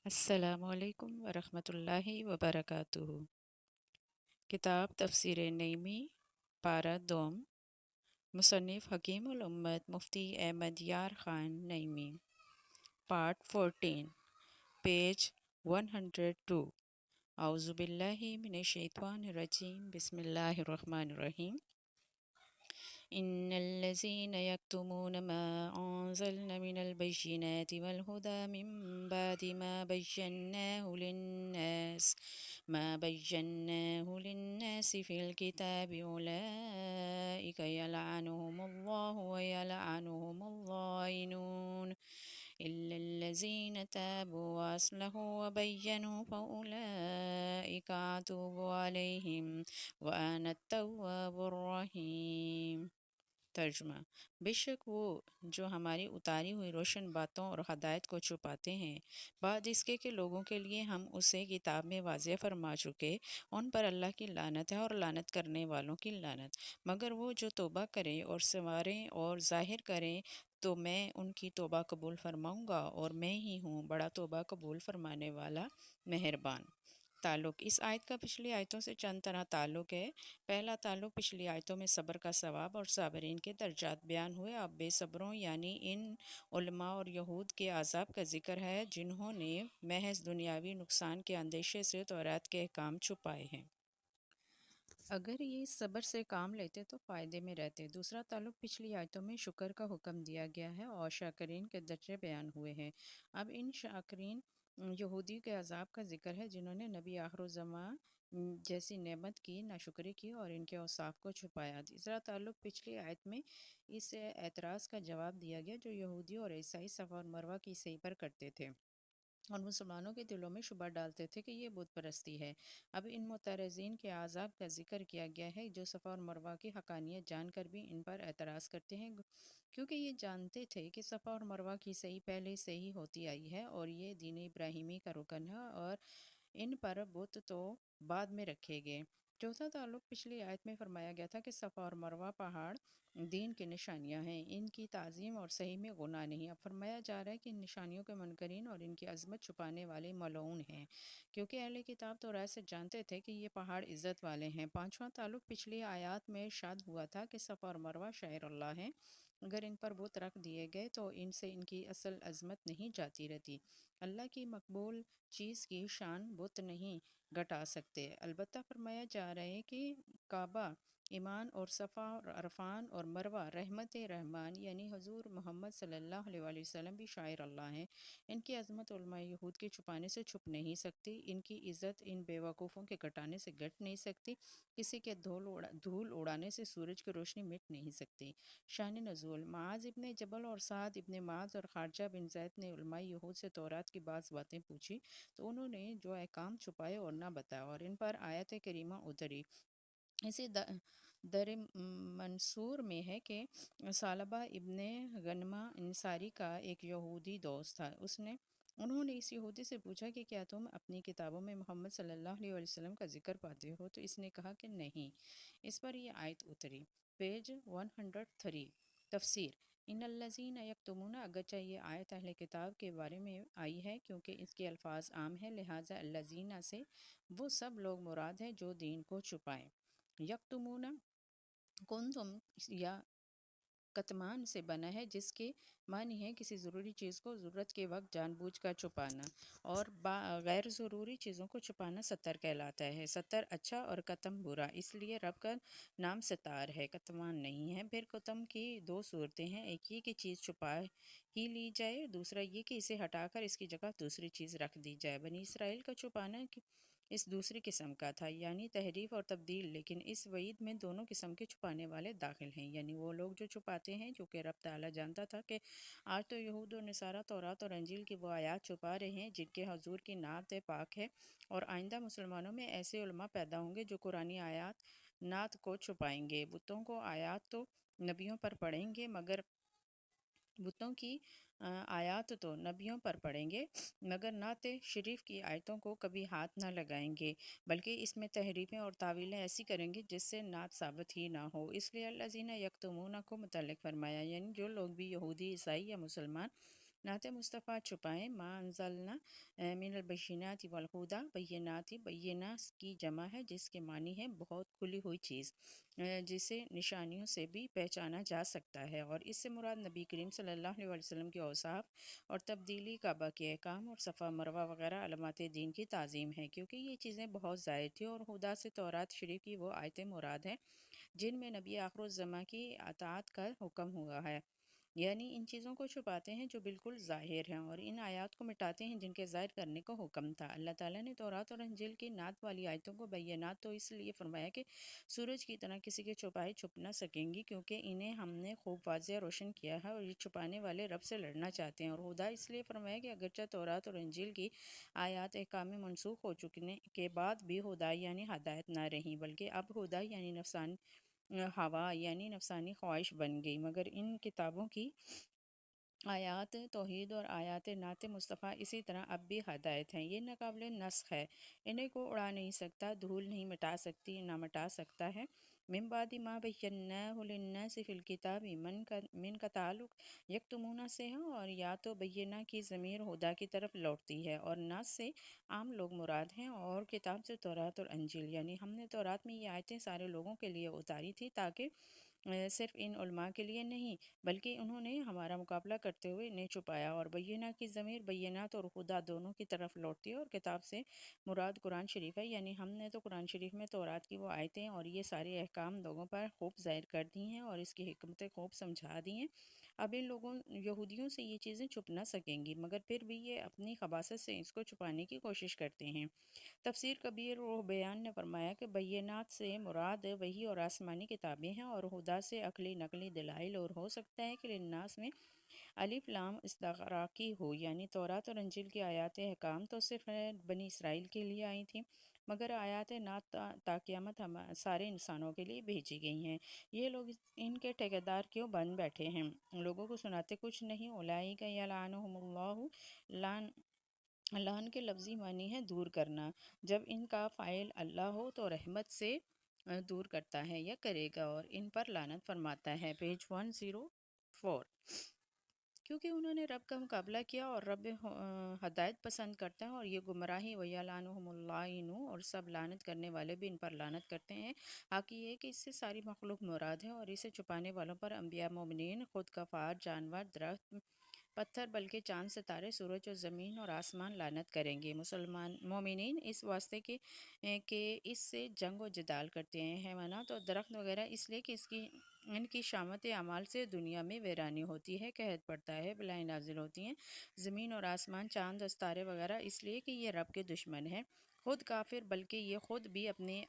السلام علیکم ورحمۃ اللہ وبرکاتہ۔ کتاب تفسیر نعیمی، پارہ دوم، مصنف حکیم الامت مفتی احمد یار خان نعیمی، پارٹ 14، پیج 102۔ اعوذ باللہ من الشیطان الرجیم، بسم اللہ الرحمن الرحیم۔ ان الذين يكتمون ما انزلنا من البينات والهدى من بعد ما بيناه للناس في الكتاب أولئك يلعنهم الله ويلعنهم اللاعنون إلا الذين تابوا وأصلحوا وبينوا فأولئك أتوب عليهم وأنا التواب الرحيم۔ ترجمہ: بے شک وہ جو ہماری اتاری ہوئی روشن باتوں اور ہدایت کو چھپاتے ہیں، بعد اس کے کہ لوگوں کے لیے ہم اسے کتاب میں واضح فرما چکے، ان پر اللہ کی لعنت ہے اور لعنت کرنے والوں کی لعنت، مگر وہ جو توبہ کریں اور سنواریں اور ظاہر کریں تو میں ان کی توبہ قبول فرماؤں گا، اور میں ہی ہوں بڑا توبہ قبول فرمانے والا، مہربان۔ تعلق: اس آیت کا پچھلی آیتوں سے چند طرح تعلق ہے۔ پہلا تعلق: پچھلی آیتوں میں صبر کا ثواب اور صابرین کے درجات بیان ہوئے، اب بے صبروں یعنی ان علماء اور یہود کے عذاب کا ذکر ہے جنہوں نے محض دنیاوی نقصان کے اندیشے سے تورات کے احکام چھپائے ہیں۔ اگر یہ صبر سے کام لیتے تو فائدے میں رہتے۔ دوسرا تعلق: پچھلی آیتوں میں شکر کا حکم دیا گیا ہے اور شاکرین کے درجے بیان ہوئے ہیں، اب ان شاکرین یہودی کے عذاب کا ذکر ہے جنہوں نے نبی آخر الزماں جیسی نعمت کی ناشکری کی اور ان کے اوصاف کو چھپایا۔ تیسرا تعلق: پچھلی آیت میں اس اعتراض کا جواب دیا گیا جو یہودی اور عیسائی صفا اور مروہ کی صحیح پر کرتے تھے اور مسلمانوں کے دلوں میں شبہ ڈالتے تھے کہ یہ بت پرستی ہے۔ اب ان معترضین کے عذاب کا ذکر کیا گیا ہے جو صفا اور مروہ کی حقانیت جان کر بھی ان پر اعتراض کرتے ہیں، کیونکہ یہ جانتے تھے کہ صفا اور مروہ کی صحیح پہلے سے ہی ہوتی آئی ہے اور یہ دین ابراہیمی کا رکن ہے اور ان پر بت تو بعد میں رکھے گئے۔ چوتھا تعلق: پچھلی آیت میں فرمایا گیا تھا کہ صفا اور مروہ پہاڑ دین کی نشانیاں ہیں، ان کی تعظیم اور صحیح میں گناہ نہیں۔ اب فرمایا جا رہا ہے کہ ان نشانیوں کے منکرین اور ان کی عظمت چھپانے والے ملعون ہیں، کیونکہ اہل کتاب توراۃ سے جانتے تھے کہ یہ پہاڑ عزت والے ہیں۔ پانچواں تعلق: پچھلی آیات میں ارشاد ہوا تھا کہ صفا اور مروہ شعائر اللہ ہیں، اگر ان پر بت رکھ دیے گئے تو ان سے ان کی اصل عظمت نہیں جاتی رہتی۔ اللہ کی مقبول چیز کی شان بت نہیں گھٹا سکتے۔ البتہ فرمایا جا رہا ہے کہ کعبہ ایمان اور صفا اور عرفان اور مروہ رحمت رحمان یعنی حضور محمد صلی اللہ علیہ وآلہ وسلم بھی شاعر اللہ ہیں۔ ان کی عظمت علماء یہود کے چھپانے سے چھپ نہیں سکتی، ان کی عزت ان بے وقوفوں کے گھٹانے سے گھٹ نہیں سکتی، کسی کے دھول اڑانے سے سورج کی روشنی مٹ نہیں سکتی۔ شان نزول: معاذ ابن جبل اور سعد ابن معاذ اور خارجہ بن زید نے علماء یہود سے تورات کی بعض باتیں پوچھی تو انہوں نے جو احکام چھپائے اور نہ بتایا اور ان پر آیت کریمہ اتری۔ اسی در منصور میں ہے کہ ثعلبہ ابن غنمہ انصاری کا ایک یہودی دوست تھا، انہوں نے اس یہودی سے پوچھا کہ کیا تم اپنی کتابوں میں محمد صلی اللہ علیہ وسلم کا ذکر پاتے ہو؟ تو اس نے کہا کہ نہیں۔ اس پر یہ آیت اتری۔ پیج 103۔ تفسیر: ان الذین یکتمون، اگرچہ یہ آیت اہل کتاب کے بارے میں آئی ہے کیونکہ اس کے الفاظ عام ہیں، لہٰذا الذین سے وہ سب لوگ مراد ہیں جو دین کو چھپائیں۔ یکتمون کنتم یا کتمان سے بنا ہے جس کے معنی ہے کسی ضروری چیز کو ضرورت کے وقت جان بوجھ کر چھپانا، اور غیر ضروری چیزوں کو چھپانا ستر کہلاتا ہے۔ ستر اچھا اور کتم برا، اس لیے رب کا نام ستار ہے، کتمان نہیں ہے۔ پھر کتم کی دو صورتیں ہیں، ایک یہ کہ چیز چھپا ہی لی جائے، دوسرا یہ کہ اسے ہٹا کر اس کی جگہ دوسری چیز رکھ دی جائے۔ بنی اسرائیل کا چھپانا اس دوسری قسم کا تھا، یعنی تحریف اور تبدیل، لیکن اس وعید میں دونوں قسم کے چھپانے والے داخل ہیں، یعنی وہ لوگ جو چھپاتے ہیں جو کہ رب تعالیٰ جانتا تھا کہ آج تو یہود و نصارہ تورات اور انجیل کی وہ آیات چھپا رہے ہیں جن کے حضور کی نعت پاک ہے، اور آئندہ مسلمانوں میں ایسے علماء پیدا ہوں گے جو قرآنی آیات نعت کو چھپائیں گے، بتوں کو آیات تو نبیوں پر پڑھیں گے مگر بتوں کی آیات تو نبیوں پر پڑھیں گے مگر نعت شریف کی آیتوں کو کبھی ہاتھ نہ لگائیں گے، بلکہ اس میں تحریفیں اور تعویلیں ایسی کریں گے جس سے نعت ثابت ہی نہ ہو۔ اس لیے الذین یکتمون کو متعلق فرمایا، یعنی جو لوگ بھی یہودی، عیسائی یا مسلمان نعت مصطفیٰ چھپائیں ما انزلنا من البینات والہدا، بینات بینہ کی جمع ہے جس کے معنی ہے بہت کھلی ہوئی چیز جسے نشانیوں سے بھی پہچانا جا سکتا ہے، اور اس سے مراد نبی کریم صلی اللہ علیہ وسلم کے اوصاف اور تبدیلی، کعبہ کے احکام اور صفا مروہ وغیرہ علامات دین کی تعظیم ہے، کیونکہ یہ چیزیں بہت ظاہر تھیں، اور خدا سے تورات شریف کی وہ آیتیں مراد ہیں جن میں نبی آخر الزماں کی اطاعت کا حکم ہوا ہے، یعنی ان چیزوں کو چھپاتے ہیں جو بالکل ظاہر ہیں اور ان آیات کو مٹاتے ہیں جن کے ظاہر کرنے کا حکم تھا۔ اللہ تعالیٰ نے تورات اور انجیل کی نعت والی آیتوں کو بینات تو اس لیے فرمایا کہ سورج کی طرح کسی کے چھپائے چھپ نہ سکیں گی، کیونکہ انہیں ہم نے خوب واضح روشن کیا ہے، اور یہ چھپانے والے رب سے لڑنا چاہتے ہیں، اور خدا اس لیے فرمایا کہ اگرچہ تورات اور انجیل کی آیات احکام منسوخ ہو چکنے کے بعد بھی خدا یعنی ہدایت نہ رہی، بلکہ اب خدا یعنی نفسانی ہوا یعنی نفسانی خواہش بن گئی، مگر ان کتابوں کی آیات توحید اور آیات نعت مصطفیٰ اسی طرح اب بھی ہدایت ہیں، یہ ناقابل نسخ ہے، انہیں کو اڑا نہیں سکتا، دھول نہیں مٹا سکتی، نہ مٹا سکتا ہے۔ من بعد ما بیناہ للناس فی الکتاب من کا تعلق یکتمونہ سے ہے، اور یا تو بینہ کی ضمیر ہدا کی طرف لوٹتی ہے، اور ناس سے عام لوگ مراد ہیں، اور کتاب سے تورات اور انجیل، یعنی ہم نے تورات میں یہ آیتیں سارے لوگوں کے لیے اتاری تھی تاکہ صرف ان علماء کے لیے نہیں بلکہ انہوں نے ہمارا مقابلہ کرتے ہوئے انہیں چھپایا، اور بینہ کی ضمیر بینات اور خدا دونوں کی طرف لوٹتی ہے، اور کتاب سے مراد قرآن شریف ہے، یعنی ہم نے تو قرآن شریف میں تورات کی وہ آیتیں اور یہ سارے احکام لوگوں پر خوب ظاہر کر دی ہیں اور اس کی حکمتیں خوب سمجھا دی ہیں۔ اب ان لوگوں یہودیوں سے یہ چیزیں چھپ نہ سکیں گی، مگر پھر بھی یہ اپنی خباثت سے اس کو چھپانے کی کوشش کرتے ہیں۔ تفسیر کبیر روح بیان نے فرمایا کہ بینات سے مراد وحی اور آسمانی کتابیں ہیں، اور خدا سے عقلی نقلی دلائل، اور ہو سکتا ہے کہ للناس میں الف لام استغراقی ہو، یعنی تورات اور انجیل کی آیات احکام تو صرف بنی اسرائیل کے لیے آئی تھیں، مگر آیات نعت تا قیامت سارے انسانوں کے لیے بھیجی گئی ہیں۔ یہ لوگ ان کے ٹھیکیدار کیوں بن بیٹھے ہیں؟ لوگوں کو سناتے کچھ نہیں۔ اولئک یلعنہم اللہ، لعن کے لفظی معنی ہے دور کرنا، جب ان کا فاعل اللہ ہو تو رحمت سے دور کرتا ہے یا کرے گا، اور ان پر لعنت فرماتا ہے۔ پیج 104۔ کیونکہ انہوں نے رب کا مقابلہ کیا، اور رب ہدایت پسند کرتا ہے، اور یہ گمراہی وَيَلْعَنُهُمُ اللَّاعِنُونَ، اور سب لعنت کرنے والے بھی ان پر لعنت کرتے ہیں۔ حق یہ ہے کہ اس سے ساری مخلوق مراد ہے، اور اسے چھپانے والوں پر انبیاء، مومنین، خود کفار، جانور، درخت، پتھر، بلکہ چاند، ستارے، سورج اور زمین اور آسمان لعنت کریں گے۔ مومنین اس واسطے کہ اس سے جنگ و جدال کرتے ہیں، حیوانات اور درخت وغیرہ اس لیے کہ ان کی شامت اعمال سے دنیا میں ویرانی ہوتی ہے، قحط پڑتا ہے، بلائیں نازل ہوتی ہیں۔ زمین اور آسمان، چاند اور ستارے وغیرہ اس لیے کہ یہ رب کے دشمن ہیں، خود کافر، بلکہ یہ خود بھی اپنے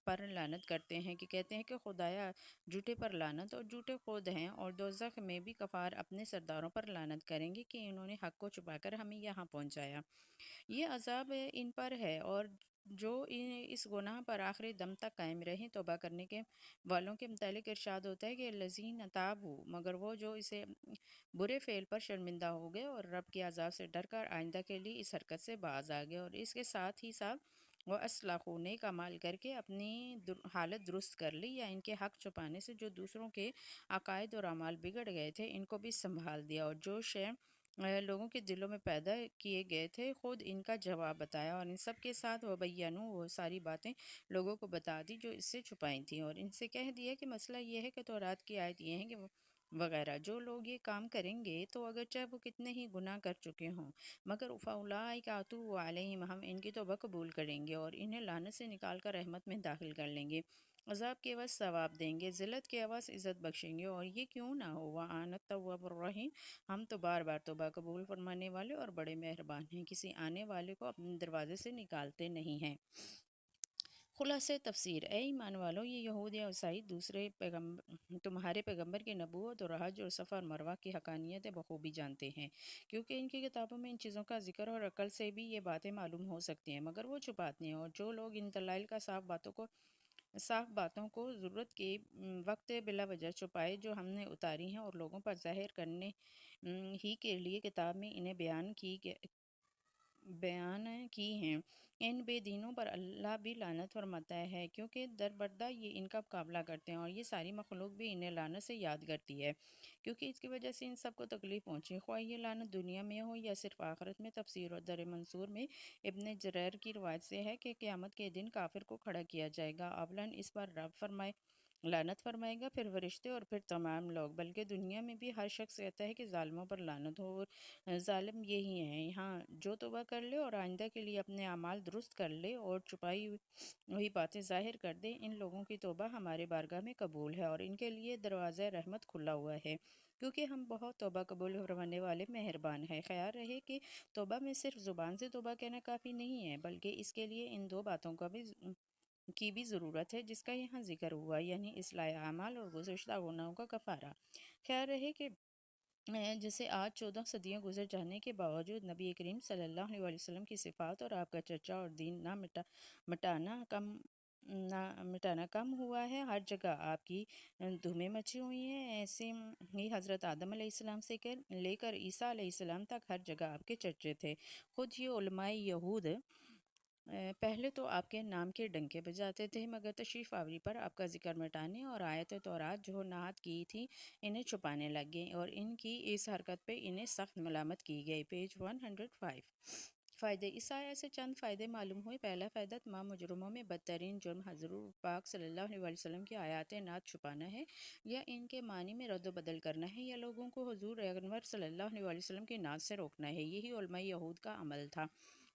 پر لعنت کرتے ہیں کہ کہتے ہیں کہ خدایا جھوٹے پر لعنت، اور جھوٹے خود ہیں، اور دوزخ میں بھی کفار اپنے سرداروں پر لعنت کریں گے کہ انہوں نے حق کو چھپا کر ہمیں یہاں پہنچایا۔ یہ عذاب ان پر ہے، اور جو اس گناہ پر آخری دم تک قائم رہیں۔ توبہ کرنے کے والوں کے متعلق ارشاد ہوتا ہے کہ الذین تابوا، مگر وہ جو اسے برے فعل پر شرمندہ ہو گئے اور رب کے عذاب سے ڈر کر آئندہ کے لیے اس حرکت سے باز آ گئے، اور اس کے ساتھ ہی ساتھ وہ اصلاحوا، نیک اعمال کر کے اپنی حالت درست کر لی، یا ان کے حق چھپانے سے جو دوسروں کے عقائد اور اعمال بگڑ گئے تھے ان کو بھی سنبھال دیا، اور جو شے لوگوں کے دلوں میں پیدا کیے گئے تھے خود ان کا جواب بتایا، اور ان سب کے ساتھ وبینوا، وہ ساری باتیں لوگوں کو بتا دی جو اس سے چھپائی تھیں، اور ان سے کہہ دیا کہ مسئلہ یہ ہے کہ تورات کی آیت یہ ہے کہ وغیرہ جو لوگ یہ کام کریں گے تو اگرچہ وہ کتنے ہی گناہ کر چکے ہوں، مگر فاولئک اتوب علیہم، ہم ان کی توبہ قبول کریں گے اور انہیں لعنت سے نکال کر رحمت میں داخل کر لیں گے، عذاب کے عوض ثواب دیں گے، ذلت کے عوض عزت بخشیں گے، اور یہ کیوں نہ ہو وَأَنَا التَّوَّابُ الرَّحِيمُ، ہم تو بار بار توبہ قبول فرمانے والے اور بڑے مہربان ہیں، کسی آنے والے کو اپنے دروازے سے نکالتے نہیں ہیں۔ خلاصہ تفسیر: اے ایمان والو، یہ یہود یا عیسائی تمہارے پیغمبر کی نبوت اور حج اور صفا اور مروہ کی حقانیت بخوبی جانتے ہیں، کیونکہ ان کی کتابوں میں ان چیزوں کا ذکر اور عقل سے بھی یہ باتیں معلوم ہو سکتی ہیں، مگر وہ چھپاتے ہیں، اور جو لوگ ان دلائل کا صاف باتوں کو ضرورت کے وقت بلا وجہ چھپائے جو ہم نے اتاری ہیں اور لوگوں پر ظاہر کرنے ہی کے لیے کتاب میں انہیں بیان بیان کی ہیں۔ ان بے دینوں پر اللہ بھی لعنت فرماتا ہے کیونکہ دربدر یہ ان کا مقابلہ کرتے ہیں، اور یہ ساری مخلوق بھی انہیں لعنت سے یاد کرتی ہے کیونکہ اس کی وجہ سے ان سب کو تکلیف پہنچی، خواہ یہ لعنت دنیا میں ہو یا صرف آخرت میں۔ تفسیر در منصور میں ابن جریر کی روایت سے ہے کہ قیامت کے دن کافر کو کھڑا کیا جائے گا، اولاً اس پر رب لعنت فرمائے گا، پھر فرشتے اور پھر تمام لوگ، بلکہ دنیا میں بھی ہر شخص کہتا ہے کہ ظالموں پر لعنت ہو، اور ظالم یہی ہیں۔ یہاں جو توبہ کر لے اور آئندہ کے لیے اپنے اعمال درست کر لے اور چھپائی ہوئی باتیں ظاہر کر دے، ان لوگوں کی توبہ ہمارے بارگاہ میں قبول ہے اور ان کے لیے دروازہ رحمت کھلا ہوا ہے، کیونکہ ہم بہت توبہ قبول فرمانے والے مہربان ہیں۔ خیال رہے کہ توبہ میں صرف زبان سے توبہ کہنا کافی نہیں ہے، بلکہ اس کے لیے ان دو باتوں کی بھی ضرورت ہے جس کا یہاں ذکر ہوا، یعنی اصلاح اعمال اور گزشتہ گناہوں کا کفارہ۔ خیال رہے کہ جسے آج 14 صدیاں گزر جانے کے باوجود نبی کریم صلی اللہ علیہ وسلم کی صفات اور آپ کا چرچا اور دین مٹانا کم مٹانا کم ہوا ہے۔ ہر جگہ آپ کی دھومیں مچی ہوئی ہیں، ایسے ہی حضرت آدم علیہ السلام سے لے کر عیسیٰ علیہ السلام تک ہر جگہ آپ کے چرچے تھے۔ خود یہ علماء یہود پہلے تو آپ کے نام کے ڈنکے بجاتے تھے، مگر تشریف آوری پر آپ کا ذکر مٹانے اور آیت تورات جو نازل کی تھی انہیں چھپانے لگ گئے، اور ان کی اس حرکت پہ انہیں سخت ملامت کی گئی۔ پیج 105۔ فائدے: اس آیت سے چند فائدے معلوم ہوئے۔ پہلا فائدہ، تمام مجرموں میں بدترین جرم حضور پاک صلی اللہ علیہ وسلم کی آیات نعت چھپانا ہے یا ان کے معنی میں رد و بدل کرنا ہے، یا لوگوں کو حضور انور صلی اللہ علیہ وسلم کی نعت سے روکنا ہے۔ یہی علماء یہود کا عمل تھا،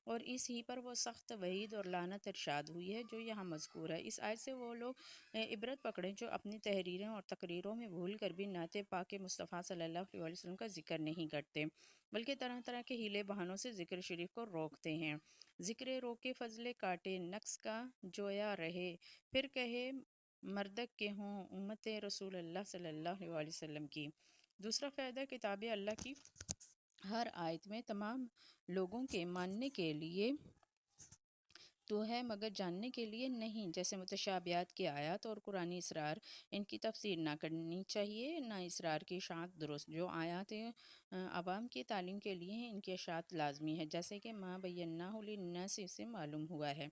اور اس ہی پر وہ سخت وعید اور لعنت ارشاد ہوئی ہے جو یہاں مذکور ہے۔ اس آیت سے وہ لوگ عبرت پکڑیں جو اپنی تحریریں اور تقریروں میں بھول کر بھی نعت پاک مصطفیٰ صلی اللہ علیہ وسلم کا ذکر نہیں کرتے، بلکہ طرح طرح کے ہیلے بہانوں سے ذکر شریف کو روکتے ہیں۔ ذکر روکے فضل کاٹے نقص کا جویا رہے، پھر کہے مردک کے ہوں امت رسول اللہ صلی اللہ علیہ وسلم کی۔ دوسرا فائدہ، کتاب اللہ کی ہر آیت میں تمام لوگوں کے ماننے کے لیے تو ہے مگر جاننے کے لیے نہیں، جیسے متشابہات کی آیات اور قرآنی اسرار، ان کی تفسیر نہ کرنی چاہیے، نہ اسرار کی اشاعت درست۔ جو آیات عوام کی تعلیم کے لیے ہیں ان کی اشاعت لازمی ہے، جیسے کہ ما بیناہ للناس سے معلوم ہوا ہے۔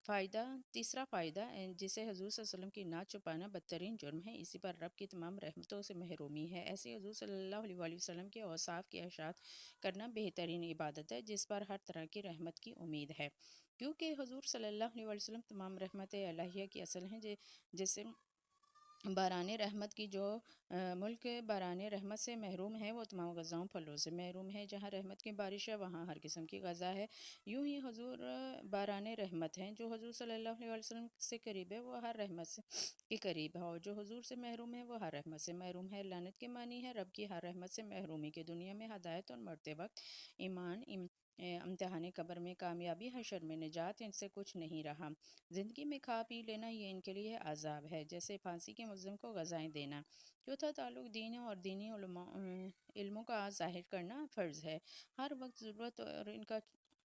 فائدہ: تیسرا فائدہ، جسے حضور صلی اللہ علیہ وسلم کی نعت چھپانا بدترین جرم ہے، اسی پر رب کی تمام رحمتوں سے محرومی ہے۔ ایسے حضور صلی اللہ علیہ وسلم کے اوصاف کی اشاعت کرنا بہترین عبادت ہے جس پر ہر طرح کی رحمت کی امید ہے، کیونکہ حضور صلی اللہ علیہ وسلم تمام رحمت الہیہ کی اصل ہیں، جیسے باران رحمت کی۔ جو ملک باران رحمت سے محروم ہے وہ تمام غذاؤں پھلوں سے محروم ہے۔ جہاں رحمت کی بارش ہے وہاں ہر قسم کی غذا ہے۔ یوں ہی حضور باران رحمت ہیں، جو حضور صلی اللہ علیہ وسلم سے قریب ہے وہ ہر رحمت کے قریب ہے، اور جو حضور سے محروم ہے وہ ہر رحمت سے محروم ہے۔ لعنت کے معنی ہے رب کی ہر رحمت سے محرومی، کے دنیا میں ہدایت اور مرتے وقت ایمان، امتحان قبر میں کامیابی، حشر میں نجات، ان سے کچھ نہیں رہا۔ زندگی میں کھا پی لینا یہ ان کے لیے عذاب ہے، جیسے پھانسی کے ملزم کو غذائیں دینا۔ چوتھا تعلق دین اور دینی علموں کا ظاہر کرنا فرض ہے۔ ہر وقت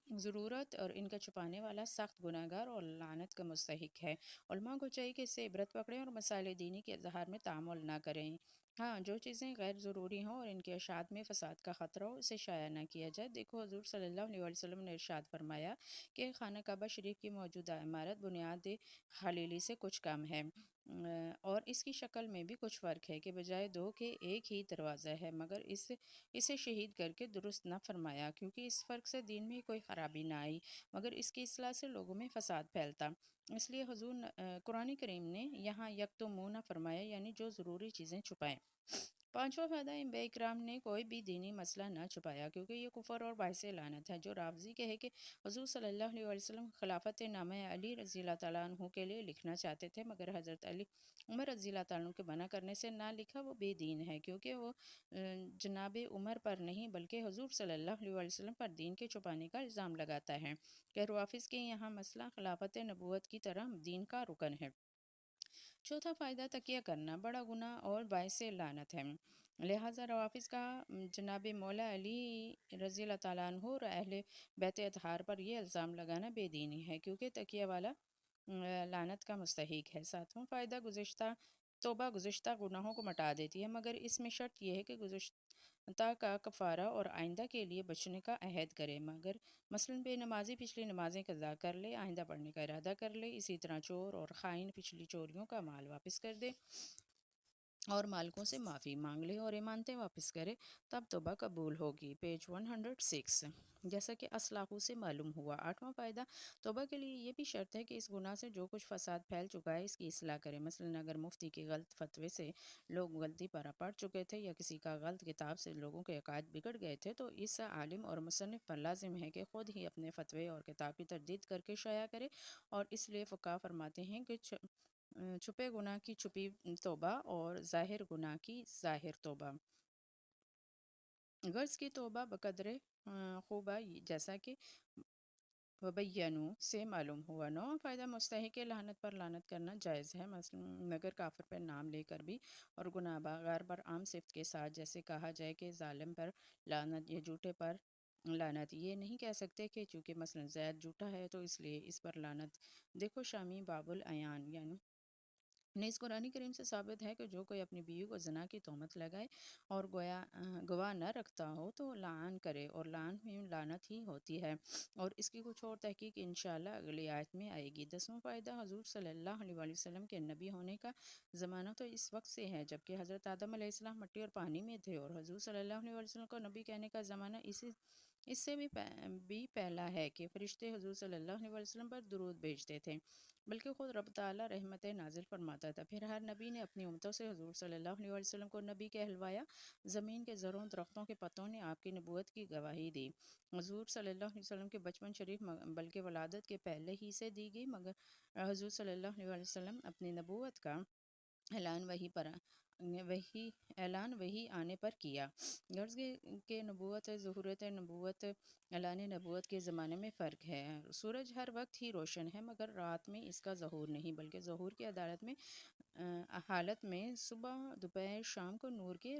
ضرورت اور ان کا چھپانے والا سخت گناہگار اور لعنت کا مستحق ہے۔ علماء کو چاہیے کہ اس سے عبرت پکڑیں اور مسائل دینی کے اظہار میں تعامل نہ کریں۔ ہاں، جو چیزیں غیر ضروری ہوں اور ان کی اشاعت میں فساد کا خطرہ ہو اسے شائع نہ کیا جائے۔ دیکھو حضور صلی اللہ علیہ وسلم نے ارشاد فرمایا کہ خانہ کعبہ شریف کی موجودہ عمارت بنیاد خلیلی سے کچھ کم ہے، اور اس کی شکل میں بھی کچھ فرق ہے کہ بجائے دو کے ایک ہی دروازہ ہے، مگر اسے شہید کر کے درست نہ فرمایا، کیونکہ اس فرق سے دین میں کوئی خرابی نہ آئی مگر اس کی اصلاح سے لوگوں میں فساد پھیلتا۔ اس لیے حضور قرآن کریم نے یہاں یکتمون فرمایا، یعنی جو ضروری چیزیں چھپائیں۔ پانچواں فائدہ، انبیاء اکرام نے کوئی بھی دینی مسئلہ نہ چھپایا کیونکہ یہ کفر اور باعث لعنت ہے۔ جو رافضی کہے کہ حضور صلی اللہ علیہ وسلم خلافت نامہ علی رضی اللہ تعالیٰ عنہ کے لیے لکھنا چاہتے تھے مگر حضرت عمر رضی اللہ تعالیٰ عنہ کے منع کرنے سے نہ لکھا، وہ بے دین ہے، کیونکہ وہ جناب عمر پر نہیں بلکہ حضور صلی اللہ علیہ وسلم پر دین کے چھپانے کا الزام لگاتا ہے کہ رافض کے یہاں مسئلہ خلافت نبوت کی طرح دین کا رکن ہے۔ چوتھا فائدہ، تقیہ کرنا بڑا گناہ اور باعث لعنت ہے، لہٰذا روافض کا جناب مولا علی رضی اللہ تعالیٰ عنہ اور اہل بیت اطہار پر یہ الزام لگانا بے دینی ہے، کیونکہ تقیہ والا لعنت کا مستحق ہے۔ ساتواں فائدہ، توبہ گزشتہ گناہوں کو مٹا دیتی ہے، مگر اس میں شرط یہ ہے کہ تا کا کفارہ اور آئندہ کے لیے بچنے کا عہد کرے، مگر مثلاً بے نمازی پچھلی نمازیں قضا کر لے، آئندہ پڑھنے کا ارادہ کر لے، اسی طرح چور اور خائن پچھلی چوریوں کا مال واپس کر دے اور مالکوں سے معافی مانگ لے اور امانتیں واپس کرے، تب توبہ قبول ہوگی۔ پیج 106۔ جیسا کہ اسلافوں سے معلوم ہوا، آٹھواں فائدہ، توبہ کے لیے یہ بھی شرط ہے کہ اس گناہ سے جو کچھ فساد پھیل چکا ہے اس کی اصلاح کرے۔ مثلاً اگر مفتی کے غلط فتوے سے لوگ غلطی پر پڑ چکے تھے یا کسی کا غلط کتاب سے لوگوں کے عقائد بگڑ گئے تھے، تو اس عالم اور مصنف پر لازم ہے کہ خود ہی اپنے فتوے اور کتاب کی تردید کر کے شائع کرے، اور اس لیے فقہا فرماتے ہیں کہ چھپے گناہ کی چھپی توبہ اور ظاہر گناہ کی ظاہر توبہ۔ غرض کی توبہ بقدر خوبہ، جیسا کہ وبینو سے معلوم ہوا۔ نواں فائدہ، مستحق لعنت پر لعنت کرنا جائز ہے، مگر کافر پر نام لے کر بھی، اور گناہ گار پر عام صفت کے ساتھ، جیسے کہا جائے کہ ظالم پر لعنت یا جھوٹے پر لعنت۔ یہ نہیں کہہ سکتے کہ چونکہ مثلا زید جھوٹا ہے تو اس لیے اس پر لعنت۔ دیکھو شامی باب العیان۔ یعنی نیز قرآن کریم سے ثابت ہے کہ جو کوئی اپنی بیوی کو زنا کی تہمت لگائے اور گواہ نہ رکھتا ہو تو لعان کرے، اور لعان میں لعنت ہی ہوتی ہے، اور اس کی کچھ اور تحقیق انشاءاللہ اگلی آیت میں آئے گی۔ 10واں فائدہ، حضور صلی اللہ علیہ وآلہ وسلم کے نبی ہونے کا زمانہ تو اس وقت سے ہے جبکہ حضرت آدم علیہ السلام مٹی اور پانی میں تھے، اور حضور صلی اللہ علیہ وآلہ وسلم کو نبی کہنے کا زمانہ اس سے بھی پہلا ہے کہ فرشتے حضور صلی اللہ علیہ وآلہ وسلم پر درود بھیجتے تھے، بلکہ خود رب تعالیٰ رحمت نازل فرماتا تھا۔ پھر ہر نبی نے اپنی امتوں سے حضور صلی اللہ علیہ وآلہ وسلم کو نبی کہلوایا، زمین کے زروں درختوں کے پتوں نے آپ کی نبوت کی گواہی دی۔ حضور صلی اللہ علیہ وسلم کے بچپن شریف بلکہ ولادت کے پہلے ہی سے دی گئی، مگر حضور صلی اللہ علیہ وآلہ وسلم اپنی نبوت کا اعلان وحی آنے پر کیا۔ غرض کہ نبوت، ظہورت نبوت، اعلان نبوت کے زمانے میں فرق ہے۔ سورج ہر وقت ہی روشن ہے، مگر رات میں اس کا ظہور نہیں، بلکہ ظہور کی حالت میں صبح، دوپہر، شام کو نور کے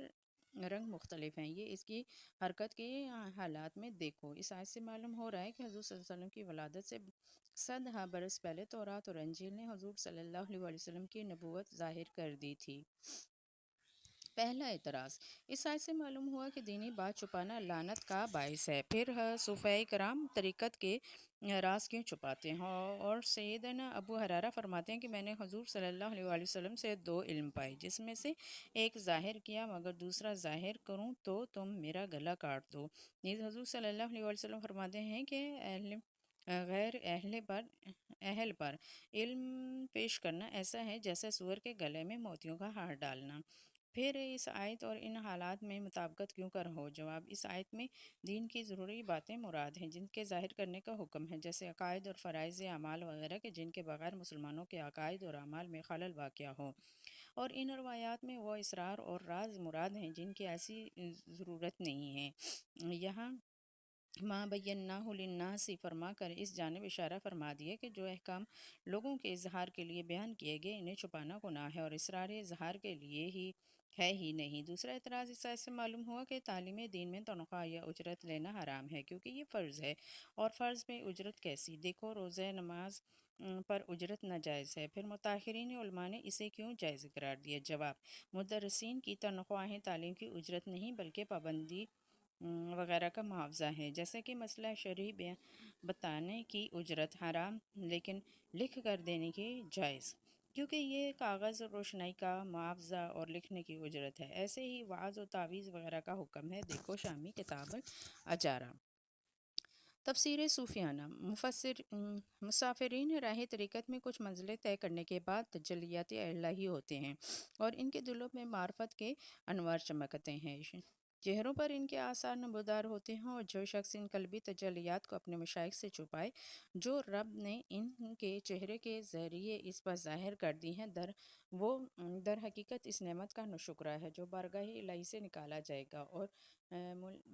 رنگ مختلف ہیں، یہ اس کی حرکت کے حالات میں دیکھو۔ اس آیت سے معلوم ہو رہا ہے کہ حضور صلی اللہ علیہ وسلم کی ولادت سے 100 برس پہلے تورات اور انجیل نے حضور صلی اللہ علیہ وآلہ وسلم کی نبوت ظاہر کر دی تھی۔ پہلا اعتراض، اس آیت سے معلوم ہوا کہ دینی بات چھپانا لعنت کا باعث ہے، پھر صوفیہ کرام طریقت کے راز کیوں چھپاتے ہیں؟ اور سیدنا ابو ہریرہ فرماتے ہیں کہ میں نے حضور صلی اللہ علیہ وآلہ وسلم سے 2 علم پائے، جس میں سے ایک ظاہر کیا، مگر دوسرا ظاہر کروں تو تم میرا گلا کاٹ دو۔ نیز حضور صلی اللہ علیہ وآلہ وسلم فرماتے ہیں کہ غیر اہل پر علم پیش کرنا ایسا ہے جیسے سور کے گلے میں موتیوں کا ہار ڈالنا۔ پھر اس آیت اور ان حالات میں مطابقت کیوں کر ہو؟ جواب، اس آیت میں دین کی ضروری باتیں مراد ہیں جن کے ظاہر کرنے کا حکم ہے، جیسے عقائد اور فرائض اعمال وغیرہ کے، جن کے بغیر مسلمانوں کے عقائد اور اعمال میں خلل واقع ہو، اور ان روایات میں وہ اسرار اور راز مراد ہیں جن کی ایسی ضرورت نہیں ہے۔ یہاں ما بیناہ للناس فرما کر اس جانب اشارہ فرما دیا کہ جو احکام لوگوں کے اظہار کے لیے بیان کیے گئے انہیں چھپانا گناہ ہے، اور اسرار اظہار کے لیے ہے ہی نہیں۔ دوسرا اعتراض، اس آیت سے معلوم ہوا کہ تعلیم دین میں تنخواہ یا اجرت لینا حرام ہے، کیونکہ یہ فرض ہے، اور فرض میں اجرت کیسی؟ دیکھو روزہ نماز پر اجرت ناجائز ہے، پھر متاخرین علماء نے اسے کیوں جائز قرار دیا؟ جواب، مدرسین کی تنخواہیں تعلیم کی اجرت نہیں بلکہ پابندی وغیرہ کا معاوضہ ہے، جیسے کہ مسئلہ شرعی بتانے کی اجرت حرام لیکن لکھ کر دینے کی جائز، کیونکہ یہ کاغذ روشنائی کا معاوضہ اور لکھنے کی اجرت ہے۔ ایسے ہی وعظ و تعویذ وغیرہ کا حکم ہے، دیکھو شامی کتاب الاجارہ۔ تفسیر صوفیانہ، مسافرین راہ طریقت میں کچھ منزلیں طے کرنے کے بعد تجلیات الہی ہوتے ہیں، اور ان کے دلوں میں معرفت کے انوار چمکتے ہیں، چہروں پر ان کے آثار نمودار ہوتے ہیں، اور جو شخص ان قلبی تجلیات کو اپنے مشائخ سے چھپائے، جو رب نے ان کے چہرے کے ذریعے اس پر ظاہر کر دی ہیں، وہ در حقیقت اس نعمت کا ناشکرا ہے جو بارگاہ الہی سے نکالا جائے گا، اور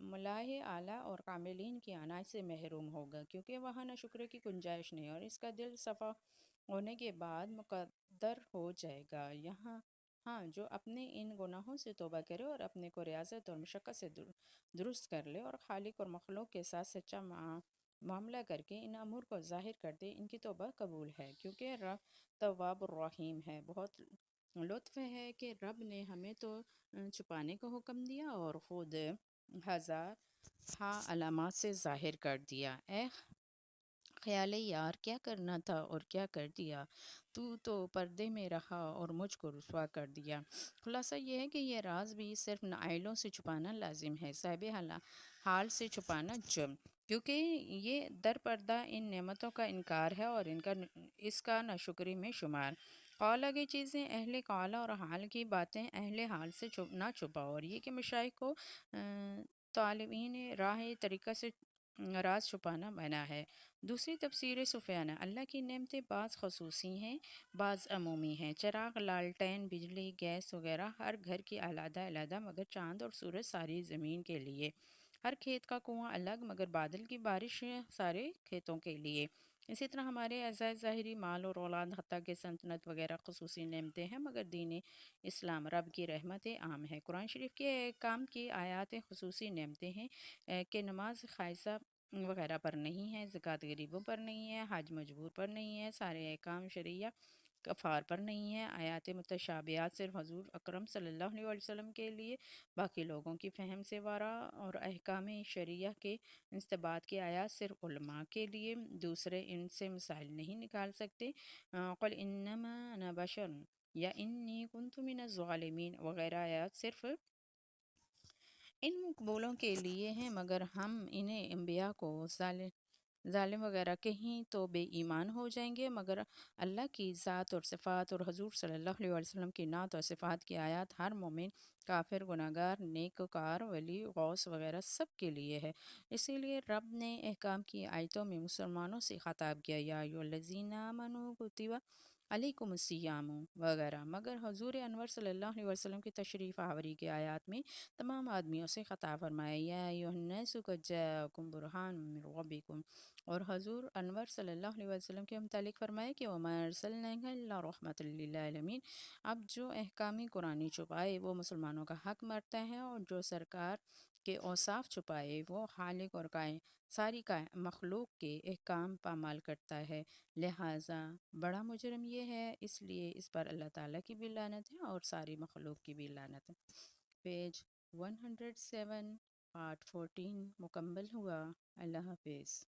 ملاہ اعلیٰ اور کاملین کی عنایت سے محروم ہوگا، کیونکہ وہاں ناشکرے کی گنجائش نہیں، اور اس کا دل صفا ہونے کے بعد مقدر ہو جائے گا۔ ہاں، جو اپنے ان گناہوں سے توبہ کرے اور اپنے کو ریاضت اور مشقت سے درست کر لے، اور خالق اور مخلوق کے ساتھ سچا معاملہ کر کے ان امور کو ظاہر کر دے، ان کی توبہ قبول ہے، کیونکہ رب تواب الرحیم ہے، بہت لطف ہے کہ رب نے ہمیں تو چھپانے کا حکم دیا اور خود ہزار ہاں علامات سے ظاہر کر دیا۔ اے خیال یار، کیا کرنا تھا اور کیا کر دیا، تو پردے میں رہا اور مجھ کو رسوا کر دیا۔ خلاصہ یہ ہے کہ یہ راز بھی صرف نائلوں سے چھپانا لازم ہے، صاحب حال سے چھپانا جرم، کیونکہ یہ در پردہ ان نعمتوں کا انکار ہے اور اس کا ناشکری میں شمار۔ قولا کی چیزیں اہل قولا اور حال کی باتیں اہل حال سے نہ چھپاؤ، اور یہ کہ مشائخ کو طالبین راہ طریقہ سے راز چھپانا منع ہے۔ دوسری تفسیر سفیانہ: اللہ کی نعمتیں بعض خصوصی ہیں، بعض عمومی ہیں۔ چراغ، لالٹین، بجلی، گیس وغیرہ ہر گھر کی علیحدہ علیحدہ، مگر چاند اور سورج ساری زمین کے لیے۔ ہر کھیت کا کنواں الگ، مگر بادل کی بارش سارے کھیتوں کے لیے۔ اسی طرح ہمارے اعزاز ظاہری، مال اور اولاد، حتیٰ کہ سلطنت وغیرہ خصوصی نعمتیں ہیں، مگر دین اسلام رب کی رحمت عام ہے۔ قرآن شریف کے احکام کی آیات خصوصی نعمتیں ہیں کہ نماز خائصہ وغیرہ پر نہیں ہے، زکوٰۃ غریبوں پر نہیں ہے، حج مجبور پر نہیں ہے، سارے احکام شرعیہ کفار پر نہیں ہے، آیات متشابہات صرف حضور اکرم صلی اللہ علیہ وسلم کے لیے، باقی لوگوں کی فہم سے وارا، اور احکام شرعیہ کے استنباط کی آیات صرف علماء کے لیے، دوسرے ان سے مسائل نہیں نکال سکتے۔ قل انما انا بشر یا انی کنت من الظالمین وغیرہ آیات صرف ان مقبولوں کے لیے ہیں، مگر ہم انہیں انبیاء کو ظالم وغیرہ کہیں تو بے ایمان ہو جائیں گے، مگر اللہ کی ذات اور صفات اور حضور صلی اللہ علیہ وسلم کی نعت اور صفات کی آیات ہر مومن، کافر، گناہگار، نیکوکار، ولی، غوث وغیرہ سب کے لیے ہے۔ اسی لیے رب نے احکام کی آیتوں میں مسلمانوں سے خطاب کیا، یا ایھا الذین آمنوا کتب علیکم الصیام وغیرہ، مگر حضور انور صلی اللہ علیہ وسلم کی تشریف آوری کے آیات میں تمام آدمیوں سے خطاب فرمایا، یا ایھا الناس قد جاءکم برہان من ربکم، اور حضور انور صلی اللہ علیہ وسلم کے متعلق فرمایا کہ وما ارسلناک الا رحمۃ للعالمین۔ اب جو احکام قرآنی چھپائے وہ مسلمانوں کا حق مرتا ہے، اور جو سرکار کے اوصاف چھپائے وہ خالق اور ساری مخلوق کے احکام پامال کرتا ہے، لہٰذا بڑا مجرم یہ ہے، اس لیے اس پر اللہ تعالیٰ کی بھی لعنت ہے اور ساری مخلوق کی بھی لعنت ہے۔ پیج 107 پارٹ 14 مکمل ہوا۔ اللہ حافظ۔